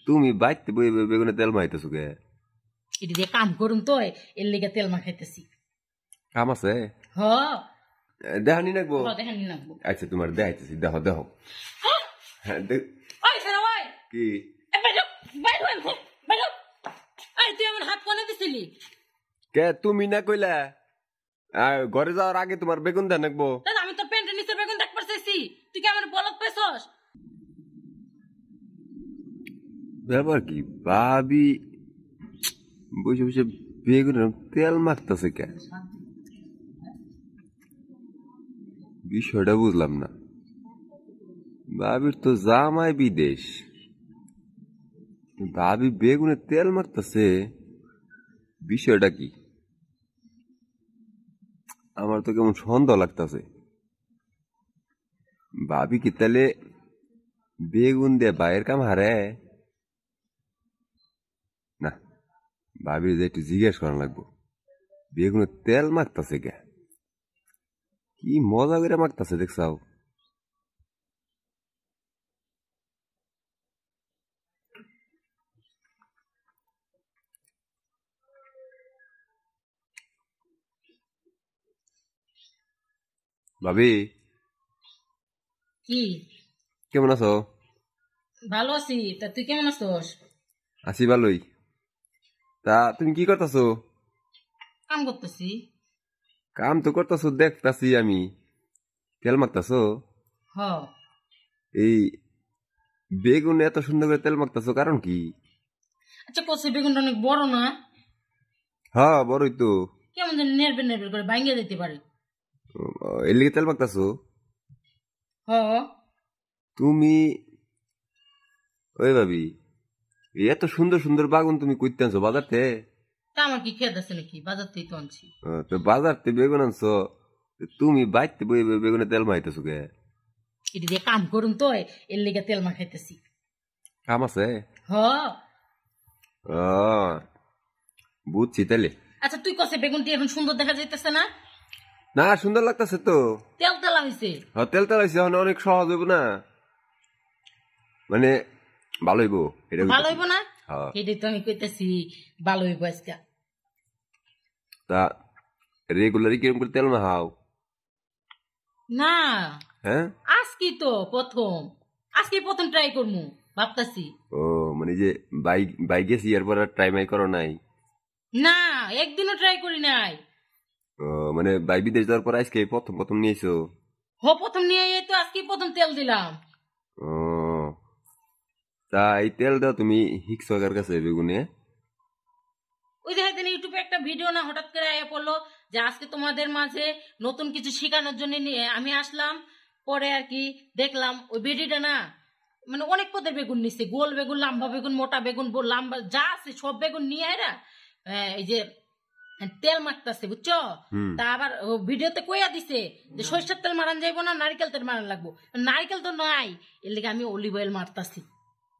তুমি বাইতে বই বেগুনে তেল মাইতেছো কে? এটি দিয়ে কাম করুন তো এর লেগে তেল মাখাইতেছি। কাম আছে? হ দেখানি নাকবো? দেখানি নাকবো। আচ্ছা তোমার দেখাইতেছি, দেখো দেখো। কি তুই আমার হাত কোনে দিছিলি? কে তুমি না কইলা ঘরে যাওয়ার আগে তোমার বেগুন দেন নাকবো? আমি তোর প্যান্টের নিচে বেগুন দেখ পারতেছি, তুই কি আমার বলত পাইছস? ব্যাপার কি ভাবি বসে বসে বেগুনের তেল মাখতেছে কে? বিষয়টা বুঝলাম না। ভাবির তো জামাই বিদেশ, ভাবি বেগুনে তেল মারতেছে, বিষয়টা কি? আমার তো কেমন সন্দেহ লাগতেছে। ভাবি কি তাহলে বেগুন দিয়ে বাইরের কাম হারে? না, ভাবির যে একটু জিজ্ঞেস করা লাগবো, বেগুনে তেল মাখতেছে কে? কি মজা করে মাখতেছে দেখছাও? ভাবি কি কেমন আছো? ভালো আছি, তা তুই কেমন আছস? আছি ভালোই। তা তুমি কি করতেছো? কাম করতেছি। কাম তো করতেছো দেখতাছি আমি, তেল মাখতেছো। হ এই বেগুনে এত সুন্দর করে তেল মাখতেছো কারণ কি? আচ্ছা কষে বেগুনটা অনেক বড় না? হ্যাঁ বড়ই তো। কেমন যেন নেরবেল নেরবেল করে ভাঙ্গিয়ে দিতে পারে। এর লিগে তেল মাখতেছো? হ তুমি ওই ভাবি এত সুন্দর সুন্দর বাগুন তুমি কইতে আনছো বাজার থেকে? তা আমার কি খেয়াল আছে নাকি? বাজার থেকে তো আনছি। তো বাজার থেকে বেগুন আনছো, তুমি বাইতে বই বেগুনে তেল মাইতেছো কে? এটি দিয়ে কাম করুন তো এর লেগে তেল মাখাইতেছি। কাম আছে? হ ও বুঝছি তাইলে। আচ্ছা তুই কষে বেগুনটি এখন সুন্দর দেখা যাইতেছে না? না সুন্দর লাগতেছে তো। তেল তেলা হয়েছে। তেল তেল হয়েছে, অনেক সহজ হইব না, মানে ভালো হইব। ভালো হইব না? এটাই তো আমি কইতেছি ভালো হইব আজকে। তা রেগুলারই কিরকম করে তেল মাখাও? না হ্যাঁ আজকে তো প্রথম ট্রাই করমু ভাবতাছি। ও মানে যে বাইক গেছি এরপর আর ট্রাই মাই করো নাই? না একদিনও ট্রাই করি নাই। ও মানে বাই বিদেশ যাওয়ার পর আজকে প্রথম প্রথম নিয়েছো? প্রথম নিয়ে তো আজকে প্রথম তেল দিলাম। ও তা এই তেল দাও তুমি হিক্সকার কাছে বেগুনে? ওই যে দিন ইউটিউবে একটা ভিডিও না হঠাৎ করে আয়া পড়লো যে আজকে তোমাদের মাঝে নতুন কিছু শেখানোর জন্য নিয়ে আমি আসলাম। পরে আর কি দেখলাম ওই ভিডিওটা না, মানে অনেক পদের বেগুন নিচ্ছে, গোল বেগুন, লাম্বা বেগুন, মোটা বেগুন, লাম্বা যা আছে সব বেগুন নিয়ে এরা এই যে তেল মাখতেছে বুঝছো। তা আবার ভিডিওতে কইয়া দিছে যে সরিষার তেল মারান যাইবো না, নারিকেল তেল মারান লাগবো। নারিকেল তো নাই, এর লিগে আমি অলিভ অয়েল মারতাছি।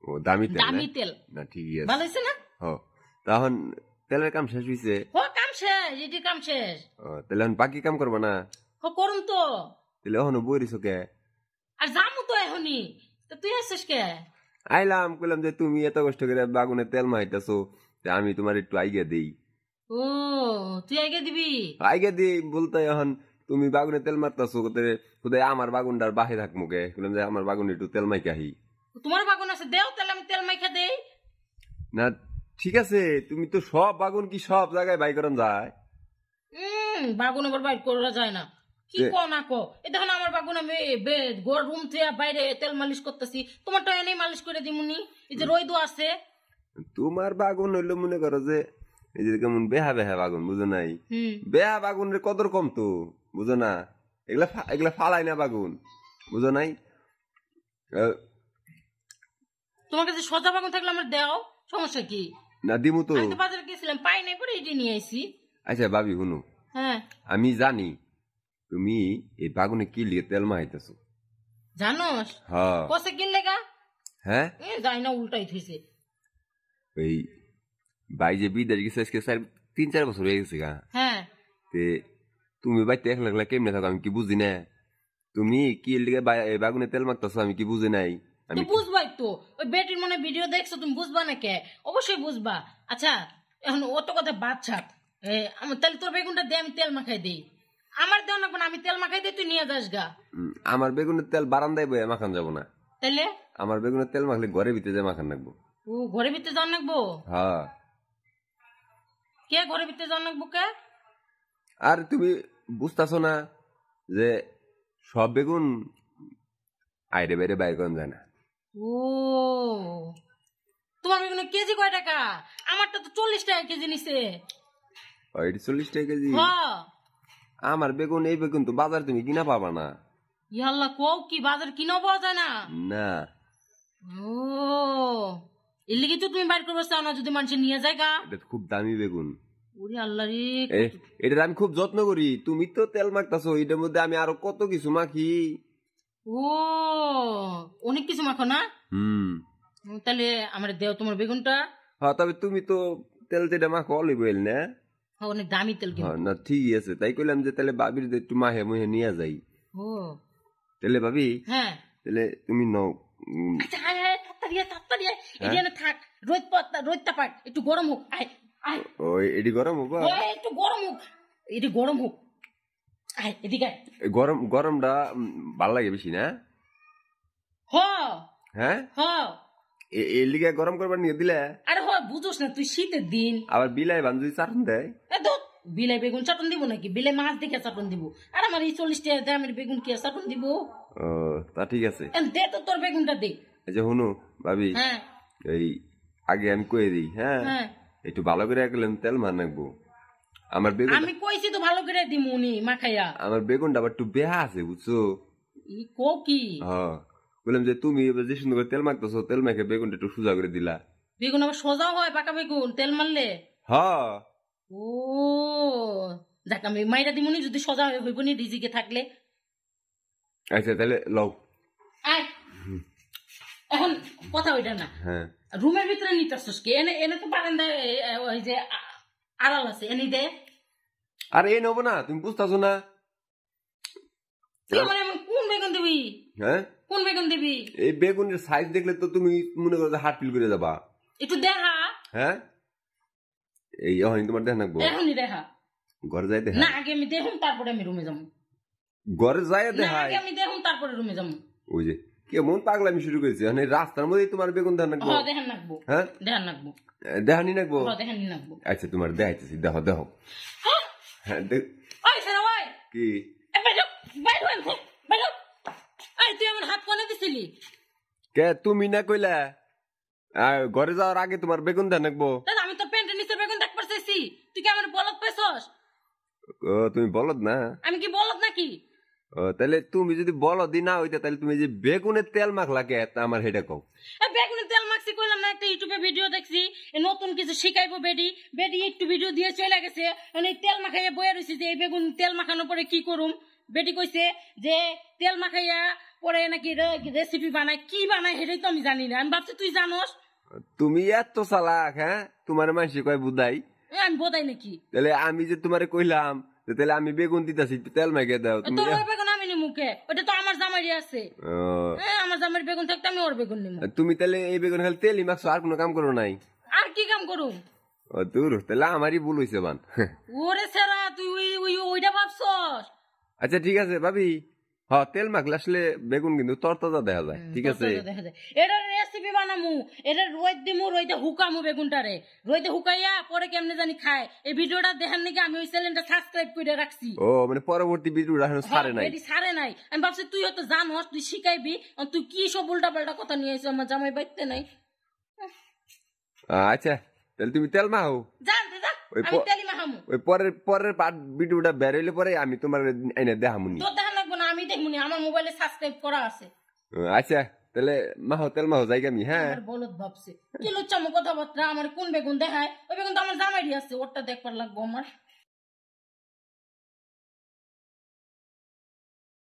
ও দামি তেল? দামি তেল না ঠিকই আছে, ভালো হয়েছে না? তখন তেলের কাম শেষ হইছে? কাম শেষ, এটি কাম শেষ। তাহলে এখন বাকি কাম করবা না? করুন তো। তাহলে এখনো বইরিছো কে? আর যামু তো এখনই, তুই আসছিস কে? আইলাম কইলাম যে তুমি এত কষ্ট করে বাগুনে তেল মাইতেছো, আমি তোমার একটু আইগা দেই। ও তুই আগে দিবি? আইগা দিই বলতে এখন তুমি বাগুনে তেল মারতেছো, কোথায় আমার বাগুনটার বাহে থাকবো কে? বললাম যে আমার বাগুনে একটু তেল মাইকাহি। তোমার বাগুন আছে, দেও তাহলে আমি তেল মাইখা দেই। না ঠিক আছে, তুমি তো সব বাগুন কি সব জায়গায় বাই করান যায়? বাগুন আবার বাইর করা যায় না, কি কো না কো। এ দেখো না আমার বাগুন আমি রুম থেকে বাইরে তেল মালিশ করতেছি, তোমারটা এনেই মালিশ করে দিমুনি। এই যে রইদো আছে। তোমার বাগুন হইলো মনে করো যে এই যে কেমন বেহা বেহা বাগুন, বুঝো নাই? বেহা বাগুনের কদর কম তো, বুঝো না? এগুলা ফালাই না বাগুন, বুঝো নাই? তোমার কাছে সজা বাগুন থাকলে আমার দেও, সমস্যা কি? না দিমু তো। আমি তো বাজারে গেছিলাম, পাই নাই, পরে এটি নিয়ে আইছি। আচ্ছা ভাবি শুনো, আমি জানি তুমি এই বাগুনে কি লিয়ে তেল মাইতেছো, জানোস? কসে কিন লেগা? হ্যাঁ যাই না, উল্টাই থইছে। ওই ভাই যে বিদেশ গেছে আজকে 3-4 বছর হয়ে গেছে গা। তে তুমি বাইতে একলা একলা কেমনে থাকো আমি কি বুঝি না? তুমি কি লিগে বাগুনে তেল মারতেছো আমি কি বুঝি নাই? তো বুঝবাই তো, ওই বেটির মনে ভিডিও দেখছো তুমি বুঝবা না কে? অবশ্যই বুঝবা। আচ্ছা এখন অত কথা বাদ ছাড়, তাহলে তোর বেগুনটা দিয়ে আমি তেল মাখাই দিই। আমার দেওয়া লাগবে না, আমি তেল মাখাই দিই, তুই নিয়ে যাস গা। আমার বেগুনের তেল বারান্দায় বয়ে মাখান যাবো না। তাহলে আমার বেগুনের তেল মাখলে ঘরে ভিতরে যে মাখান রাখবো। ও ঘরের ভিতরে যান রাখবো? হ্যাঁ। কে ঘরের ভিতরে যান রাখবো কে? আর তুমি বুঝতেছো না যে সব বেগুন আইরে বাইরে বাইর করা যায় না। ও তোমার বেগুনের কেজি কয় টাকা? আমারটা তো 40 টাকা কেজি নিছে। 40 টাকা কেজি? হ্যাঁ। আমার বেগুন, এই বেগুন তো বাজার তুমি কিনা পাবা না। ইয়াল্লা কও কি, বাজার কিনা পাওয়া যায় না? না। ও এর লিগে তো তুমি বাইর করবে চাও না, যদি মানুষ নিয়ে যায় গা। এটা খুব দামি বেগুন। ওরে আল্লাহ রে, এটা আমি খুব যত্ন করি। তুমি তো তেল মাখতাছো, এটার মধ্যে আমি আরো কত কিছু মাখি। ও অনেক কিছু মাখো না? তাহলে আমার দেও তোমার বেগুনটা। হ্যাঁ, তবে তুমি তো তেল যেটা মাখো অলিভ অয়েল না? অনেক দামি তেল কিনো। না ঠিকই আছে, তাই কইলাম যে তাহলে ভাবির একটু মাহে মুহে নিয়ে যাই। ও তাহলে ভাবি, হ্যাঁ তাহলে তুমি নাও। আচ্ছা তাড়াতাড়ি এখানে থাক, রোদটা পাক, একটু গরম হোক। আয় আয়, ওই এডি গরম হবো, একটু গরম হোক, এটি গরম হোক। আয় এদিকে। গরমটা ভাল লাগে বেশি না? হ্যাঁ এর লিগে গরম করবার নিয়ে দিলে। আরে বুঝোস না তুই, শীতের দিন আবার বিলাই বান্ধবী চাটন দেয়। বিলাই বেগুন চাটন দিব নাকি? বিলাই মাছ দেখে চাটন দিব। আর আমার এই 40 টাকা দামের বেগুন কি চাটন দিব? ও তা ঠিক আছে, দে তো তোর বেগুনটা দে। এই যে হুনু ভাবি, এই আগে আমি কয়ে দিই, হ্যাঁ একটু ভালো করে একলাম তেল মার রাখবো। আমার বেগুন আমি কইছি তো ভালো করে দিমুনি মাখাইয়া। আমার বেগুনটা আবার একটু বেহা আছে বুঝছো? কো কি? হ্যাঁ বললাম যে তুমি যে সুন্দর করে তেল মাখতেছো, তেল মাখে বেগুনটা একটু সোজা করে দিলা। বেগুন আবার সোজা হয় পাকা বেগুন তেল মারলে? হ্যাঁ। ও দেখ আমি মাইরা দিমুনি যদি সোজা হইব নি রিজিকে থাকলে। আচ্ছা তাহলে লও। আয় এখন কথা ওইটা না, হ্যাঁ রুমের ভিতরে নিতেছস কি? এনে এনে তো বারান্দায় ওই যে আড়াল আছে, এনে দে। আরে এই নেবো না, তুমি বুঝতেছো না? কোন বেগুন দিবি? হ্যাঁ কোন বেগুন দিবি? এই বেগুনের সাইজ দেখলে তো তুমি মনে করো হার্ট ফিল করে যাবা। একটু দেখা। হ্যাঁ এই এখন তোমার দেখা নাকবো? এখনই দেখা। ঘরে যাই দেখা? না আগে আমি দেখুন তারপরে আমি রুমে যাবো। ঘরে যাই দেখা? আগে আমি দেখুন তারপরে রুমে যাবো। ওই যে কেমন পাগলামি শুরু করেছে, মানে রাস্তার মধ্যে তোমার বেগুন দেখা নাকবো? হ্যাঁ দেখান নাকবো। হ্যাঁ দেখান নাকবো। দেখানি নাকবো? হ্যাঁ দেখানি নাকবো। আচ্ছা তোমার দেখাইতেছি, দেখো দেখো। হ্যাঁ দেখ। ওই সারা ওই কি তুই আমার হাত কোনে দিছিলি? কে তুমি না কইলা ঘরে যাওয়ার আগে তোমার বেগুন দেখা নাকবো? আমি তো প্যান্টের নিচে বেগুন দেখ পারতেছি, তুই কি আমার বলদ পেছস? ও তুমি বলদ না? আমি কি বলদ নাকি? ও তাহলে তুমি যদি বলদই না হইতে তাহলে তুমি যে বেগুনের তেল মাখলা কে আমার হেডে কও। বেগুনের তেল মাখছি কইলাম না, একটা ইউটিউবে ভিডিও দেখছি নতুন কিছু শিখাইবো বেডি একটু ভিডিও দিয়ে চলে গেছে, এই তেল মাখাইয়া বইয়া রয়েছে যে এই বেগুন তেল মাখানোর পরে কি করুম। বেটি কইছে যে তেল মাখাইয়া পরে নাকি রেসিপি বানায়, কি বানায় সেটাই তো আমি জানি না। আমি ভাবছি তুই জানোস। তুমি এত চালাক? হ্যাঁ তোমার মানুষ কয় বুদাই? আমি বোধাই নাকি? তাহলে আমি যে তোমারে কইলাম তাহলে আমি বেগুন দিতেছি তেল মেখে দাও। তোর বেগুন আমি নিমু কে? ওটা তো আমার জামাইরি আছে। আমার জামাইয়ের বেগুন থাকতে আমি ওর বেগুন নিমু। তুমি তাহলে এই বেগুন খালি তেলই মাখছো, আর কোনো কাম করো নাই? আর কি কাম করুম? ও দূর, তাহলে আমারই ভুল হইছে বান। ওরে সেরা তুই ওইটা ভাবছস? আচ্ছা ঠিক আছে ভাবি, হ্যাঁ তেল মাখলে আসলে বেগুন কিন্তু তরতাজা দেখা যায়। ঠিক আছে এটা রেসিপি বানামু, এটা রোদ দিমু, রোদে হুকামু বেগুনটারে, রোদে হুকাইয়া পরে কেমনে জানি খায়। এই ভিডিওটা দেখার নাকি আমি ওই চ্যানেলটা সাবস্ক্রাইব করে রাখছি। ও মানে পরবর্তী ভিডিওটা এখনো ছাড়ে নাই? ছাড়ে নাই। আমি ভাবছি তুই হয়তো জানোস, তুই শিখাইবি, তুই কি সব উল্টা পাল্টা কথা নিয়ে আইছিস, আমার জামাই বাইতে নাই। আচ্ছা তাহলে তুমি তেল মাখো, জানতে যা আমি তেলি মাখামু। ওই পরের পার্ট ভিডিওটা বের হইলে পরে আমি তোমার এনে দেখামুনি। তোর দেখা লাগবে না, আমি দেখমুনি, আমার মোবাইলে সাবস্ক্রাইব করা আছে। আচ্ছা তাহলে মাহো তেল মাহো যাই আমি। হ্যাঁ বলত ভাবছে কি লুচ্চামো কথাবার্তা, আমার কোন বেগুন দেখায়? ওই বেগুন তো আমার জামাইরি আছে, ওরটা দেখবার লাগবো আমার।